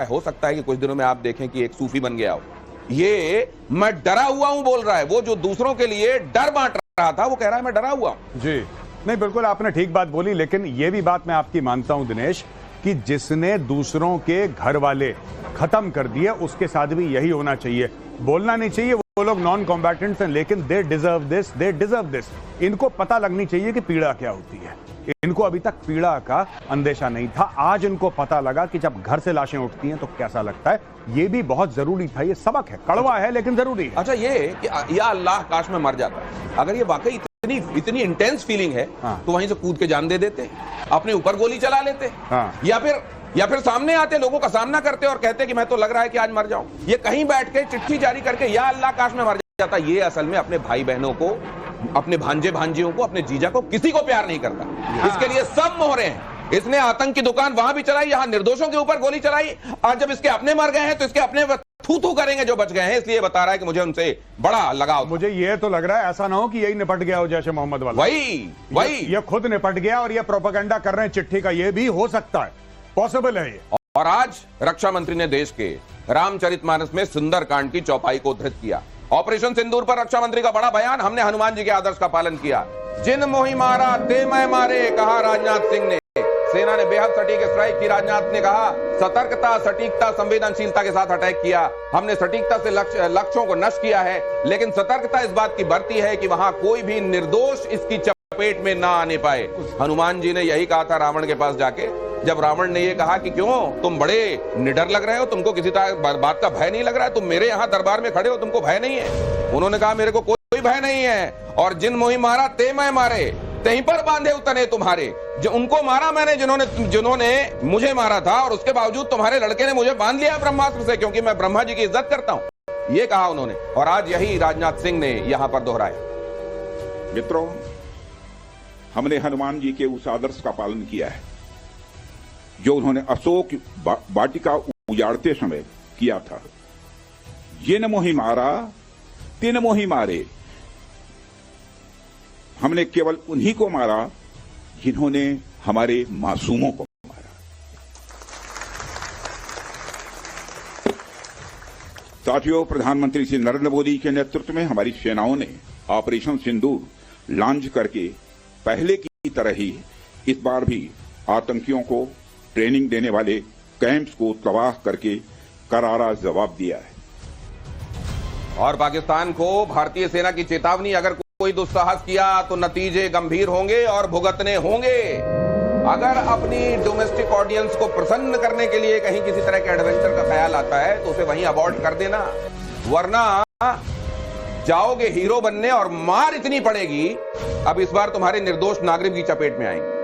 हो सकता है कि कुछ दिनों में आप देखें कि एक सूफी बन गया हो। ये मैं डरा हुआ हूं बोल रहा है, वो जो दूसरों के लिए डर बांट रहा था वो कह रहा है मैं डरा हुआ हूं। जी नहीं, बिल्कुल आपने ठीक बात बोली, लेकिन ये भी बात मैं आपकी मानता हूं दिनेश कि जिसने दूसरों के घर वाले खत्म कर दिए उसके साथ भी यही होना चाहिए। बोलना नहीं चाहिए वो लोग नॉन कॉम्बैटेंट्स हैं, लेकिन they deserve this, they deserve this. इनको पता लगनी चाहिए कि पीड़ा क्या होती है। इनको अभी तक पीड़ा का अंदेशा नहीं था, आज इनको पता लगा कि जब घर से लाशें उठती हैं तो कैसा लगता है। ये भी बहुत जरूरी था, ये सबक है, कड़वा है लेकिन जरूरी है। अच्छा, ये कि या अल्लाह काश में मर जाता, अगर ये वाकई इतनी इंटेंस फीलिंग है तो वहीं से कूद के जान दे देते, अपने ऊपर गोली चला लेते, या फिर सामने आते, लोगों का सामना करते और कहते कि मैं तो लग रहा है कि आज मर जाऊं। ये कहीं बैठ के चिट्ठी जारी करके या अल्लाह काश में मर जाता, ये असल में अपने भाई बहनों को, अपने भांजे भांजियों को, अपने जीजा को, किसी को प्यार नहीं करता। इसके लिए सब मोहरे हैं। इसने आतंक की दुकान वहां भी चलाई, यहां निर्दोषों के ऊपर गोली चलाई, और जब इसके अपने मर गए हैं तो इसके अपने थू करेंगे जो बच गए हैं। इसलिए बता रहा है कि मुझे उनसे बड़ा लगाव। मुझे ये तो लग रहा है ऐसा ना हो कि यही निपट गया हो जैसे मोहम्मद वाला। वही ये खुद निपट गया और ये प्रोपेगेंडा कर रहे हैं चिट्ठी का, ये भी हो सकता है, पॉसिबल है ये। और आज रक्षा मंत्री ने देश के रामचरितमानस में सुंदरकांड की चौपाई को उद्धृत किया। ऑपरेशन सिंदूर पर रक्षा मंत्री का बड़ा बयान, हमने हनुमान जी के आदर्श का पालन किया। जिन मोहि मारा ते मैं मारे, कहा राजनाथ सिंह ने। सेना ने बेहद सटीक स्ट्राइक की। राजनाथ ने कहा सतर्कता, सटीकता, संवेदनशीलता के साथ अटैक किया। हमने सटीकता से लक्ष्यों को नष्ट किया है, लेकिन सतर्कता इस बात की बरती है कि वहां कोई भी निर्दोष इसकी चपेट में ना आने पाए। हनुमान जी ने यही कहा था रावण के पास जाके, जब रावण ने यह कहा कि क्यों तुम बड़े निडर लग रहे हो, तुमको किसी बात का भय नहीं लग रहा है, तुम मेरे यहां दरबार में खड़े हो, तुमको भय नहीं है। उन्होंने कहा मेरे को कोई भय नहीं है, और जिन मोहि मारा ते मैं मारे, तहीं पर बांधे उतने तुम्हारे। जो उनको मारा मैंने जिन्होंने मुझे मारा था, और उसके बावजूद तुम्हारे लड़के ने मुझे बांध लिया ब्रह्मास्त्र से, क्योंकि मैं ब्रह्मा जी की इज्जत करता हूं। ये कहा उन्होंने, और आज यही राजनाथ सिंह ने यहां पर दोहराया। मित्रों, हमने हनुमान जी के उस आदर्श का पालन किया है जो उन्होंने अशोक वाटिका उजाड़ते समय किया था। जिन मोहि मारा तिन मोहि मारे। हमने केवल उन्हीं को मारा जिन्होंने हमारे मासूमों को मारा। साथियों, प्रधानमंत्री श्री नरेंद्र मोदी के नेतृत्व में हमारी सेनाओं ने ऑपरेशन सिंदूर लॉन्च करके पहले की तरह ही इस बार भी आतंकियों को ट्रेनिंग देने वाले कैंप्स को तबाह करके करारा जवाब दिया है। और पाकिस्तान को भारतीय सेना की चेतावनी, अगर कोई दुस्साहस किया तो नतीजे गंभीर होंगे और भुगतने होंगे। अगर अपनी डोमेस्टिक ऑडियंस को प्रसन्न करने के लिए कहीं किसी तरह के एडवेंचर का ख्याल आता है तो उसे वहीं अबॉर्ट कर देना, वरना जाओगे हीरो बनने और मार इतनी पड़ेगी, अब इस बार तुम्हारे निर्दोष नागरिक की चपेट में आएंगे।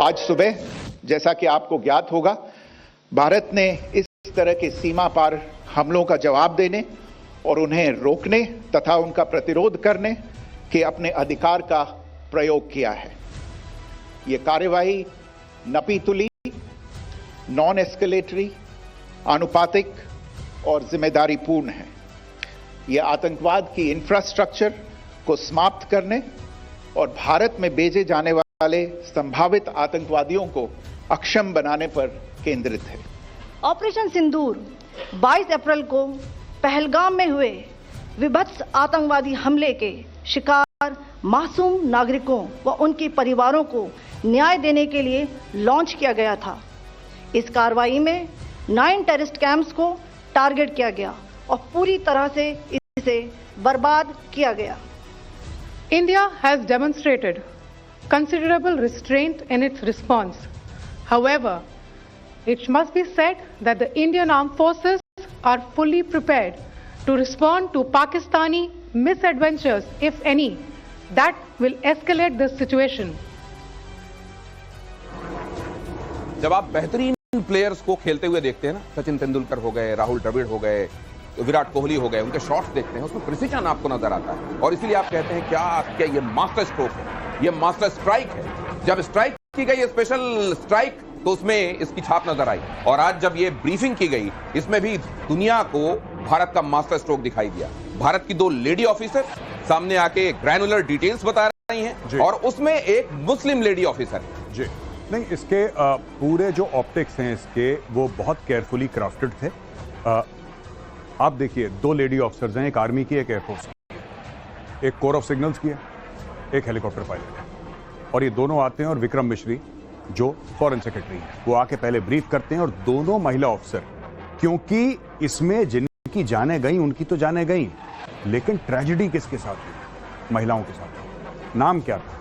आज सुबह, जैसा कि आपको ज्ञात होगा, भारत ने इस तरह के सीमा पार हमलों का जवाब देने और उन्हें रोकने तथा उनका प्रतिरोध करने के अपने अधिकार का प्रयोग किया है। ये कार्यवाही नपीतुली, नॉन एस्केलेटरी, आनुपातिक और जिम्मेदारीपूर्ण है। यह आतंकवाद की इंफ्रास्ट्रक्चर को समाप्त करने और भारत में भेजे जाने वाले संभावित आतंकवादियों को अक्षम बनाने पर केंद्रित है। ऑपरेशन सिंदूर 22 अप्रैल को पहलगाम में हुए विभत्स आतंकवादी हमले के शिकार मासूम नागरिकों व उनके परिवारों को न्याय देने के लिए लॉन्च किया गया था। इस कार्रवाई में 9 टेररिस्ट कैंप्स को टारगेट किया गया और पूरी तरह से इसे बर्बाद किया गया। India has demonstrated considerable restraint in its response. However, it must be said that the Indian armed forces are fully prepared to respond to Pakistani misadventures, if any, that will escalate the situation. जब आप बेहतरीन players को खेलते हुए देखते हैं ना, सचिन तेंदुलकर हो गए, राहुल द्रविड़ हो गए, विराट कोहली हो गए, उनके शॉट्स देखते हैं, उसमें प्रिसीजन आपको नजर आता है, और इसीलिए आप कहते हैं क्या ये मास्टर स्ट्रोक है, ये मास्टर स्ट्राइक है। जब स्ट्राइक की गई, स्पेशल स्ट्राइक, तो उसमें इसकी छाप नजर आई, और आज जब ये ब्रीफिंग की गई, इसमें भी दुनिया को भारत का मास्टर स्ट्रोक दिखाई दिया। भारत की 2 लेडी ऑफिसर सामने आके ग्रैनुलर डिटेल्स बता रही हैं, और उसमें एक मुस्लिम लेडी ऑफिसर है। नहीं, इसके पूरे जो ऑप्टिक्स हैं इसके वो बहुत केयरफुली क्राफ्टेड थे। आप देखिए, 2 लेडी ऑफिसर्स हैं, एक आर्मी की, एक एयरफोर्स की, एक कोर ऑफ सिग्नल्स की है, एक हेलीकॉप्टर पायलट है, और ये दोनों आते हैं और विक्रम मिश्री जो फॉरेन सेक्रेटरी है वो आके पहले ब्रीफ करते हैं, और दोनों महिला ऑफिसर, क्योंकि इसमें जिनकी जाने गई उनकी तो जाने गई, लेकिन ट्रेजेडी किसके साथ हुई? महिलाओं के साथ। नाम क्या था?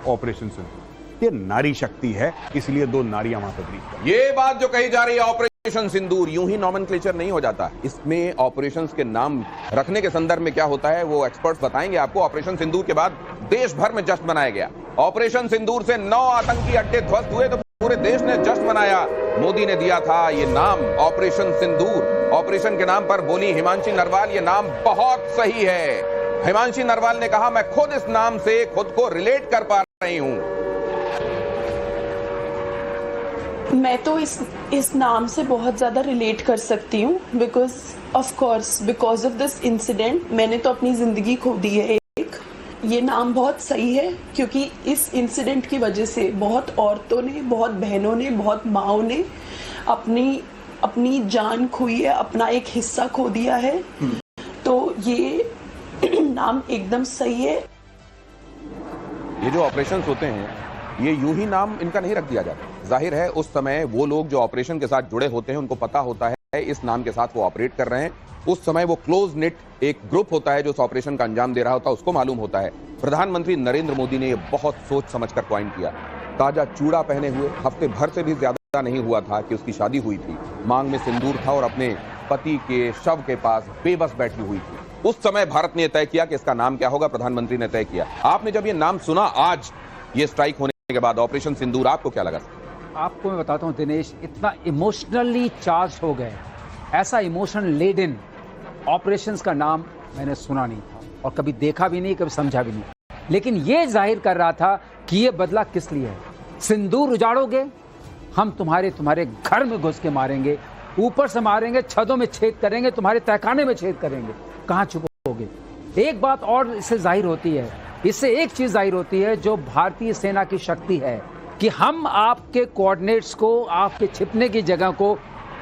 ऑपरेशन सिंदूर। ये नारी शक्ति है, इसलिए 2 नारियां वहां पर ब्रीफ कर। ये बात जो कही जा रही है ऑपरेशन सिंदूर, यूं ही नॉमेनक्लेचर नहीं हो जाता। इसमें ऑपरेशंस के नाम रखने के संदर्भ में क्या होता है वो एक्सपर्ट्स बताएंगे आपको। ऑपरेशन सिंदूर के बाद देश भर में जश्न मनाया गया। ऑपरेशन सिंदूर से 9 आतंकी अड्डे ध्वस्त हुए तो पूरे देश ने जश्न मनाया। मोदी ने दिया था ये नाम ऑपरेशन सिंदूर। ऑपरेशन के नाम पर बोली हिमांशी नरवाल, ये नाम बहुत सही है। हिमांशी नरवाल ने कहा, मैं खुद इस नाम से खुद को रिलेट कर पा रही हूं। मैं तो इस नाम से बहुत ज़्यादा रिलेट कर सकती हूँ, बिकॉज ऑफ दिस इंसिडेंट मैंने तो अपनी ज़िंदगी खो दी है। ये नाम बहुत सही है क्योंकि इस इंसिडेंट की वजह से बहुत औरतों ने, बहुत बहनों ने, बहुत माँओं ने अपनी जान खोई है, अपना एक हिस्सा खो दिया है। तो ये नाम एकदम सही है। ये जो ऑपरेशन होते हैं ये यूं ही नाम इनका नहीं रख दिया जाता। जाहिर है उस समय वो लोग जो ऑपरेशन के साथ जुड़े होते हैं उनको पता होता है इस नाम के साथ वो ऑपरेट कर रहे हैं। उस समय वो क्लोज निट एक ग्रुप होता है जो उस ऑपरेशन का अंजाम दे रहा होता है, उसको मालूम होता है। प्रधानमंत्री नरेंद्र मोदी ने ये बहुत सोच समझकर पॉइंट किया। ताजा चूड़ा पहने हुए हफ्ते भर से भी ज्यादा नहीं हुआ था कि उसकी शादी हुई थी, मांग में सिंदूर था और अपने पति के शव के पास बेबस बैठी हुई थी। उस समय भारत ने तय किया कि इसका नाम क्या होगा, प्रधानमंत्री ने तय किया। आपने जब ये नाम सुना आज ये स्ट्राइक होने के बाद ऑपरेशन सिंदूर, आपको क्या लगा? आपको मैं बताता हूं दिनेश, इतना इमोशनली चार्ज हो गए, ऐसा इमोशन लेडन ऑपरेशंस का नाम मैंने सुना नहीं था और कभी देखा भी नहीं, कभी समझा भी नहीं। लेकिन ये जाहिर कर रहा था कि ये बदला किस लिए है। सिंदूर उजाड़ोगे, हम तुम्हारे घर में घुस के मारेंगे, ऊपर से मारेंगे, छतों में छेद करेंगे, तुम्हारे तहखाने में छेद करेंगे, कहाँ छुपोगे। एक बात और इससे जाहिर होती है, इससे एक चीज जाहिर होती है जो भारतीय सेना की शक्ति है कि हम आपके कोऑर्डिनेट्स को, आपके छिपने की जगह को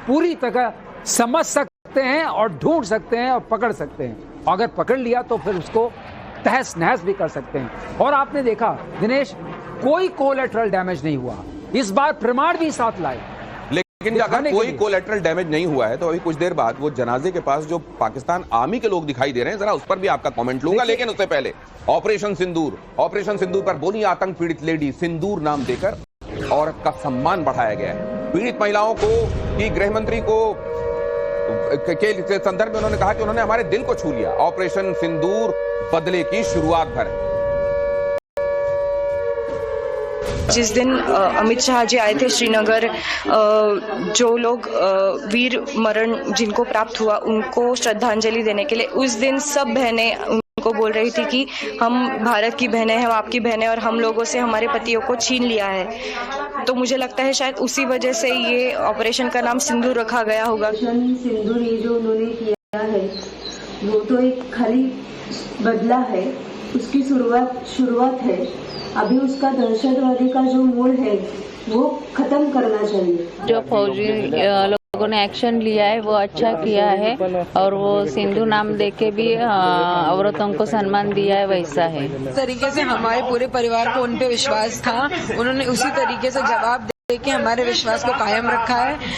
पूरी तरह समझ सकते हैं और ढूंढ सकते हैं और पकड़ सकते हैं। अगर पकड़ लिया तो फिर उसको तहस नहस भी कर सकते हैं। और आपने देखा दिनेश, कोई कोलैटरल डैमेज नहीं हुआ। इस बार प्रमाण भी साथ लाए। लेकिन अगर कोई कोलैटरल डैमेज नहीं हुआ है तो अभी कुछ देर बाद वो जनाजे के पास जो पाकिस्तान आर्मी के लोग दिखाई दे रहे हैं, जरा उस पर भी आपका कमेंट लूंगा। लेकिन उससे पहले ऑपरेशन सिंदूर पर बोली आतंक पीड़ित लेडी, सिंदूर नाम देकर औरत का सम्मान बढ़ाया गया है। पीड़ित महिलाओं को की गृह मंत्री को के संदर्भ में उन्होंने कहा कि उन्होंने हमारे दिल को छू लिया। ऑपरेशन सिंदूर बदले की शुरुआत भर। जिस दिन अमित शाह जी आए थे श्रीनगर, जो लोग वीर मरण जिनको प्राप्त हुआ उनको श्रद्धांजलि देने के लिए, उस दिन सब बहनें उनको बोल रही थी कि हम भारत की बहनें हैं, हम आपकी बहनें, और हम लोगों से हमारे पतियों को छीन लिया है। तो मुझे लगता है शायद उसी वजह से ये ऑपरेशन का नाम सिंदूर रखा गया होगा। सिंदूर ये जो उन्होंने किया है वो तो एक खाली बदला है, उसकी शुरुआत है। अभी उसका दहशतवादी का जो मूल है वो खत्म करना चाहिए। जो फौजी लोगों ने एक्शन लिया है वो अच्छा किया है, और वो सिंधु नाम देके भी औरतों को सम्मान दिया है, वैसा है। इस तरीके से हमारे पूरे परिवार को उन पे विश्वास था, उन्होंने उसी तरीके से जवाब दे के हमारे विश्वास को कायम रखा है।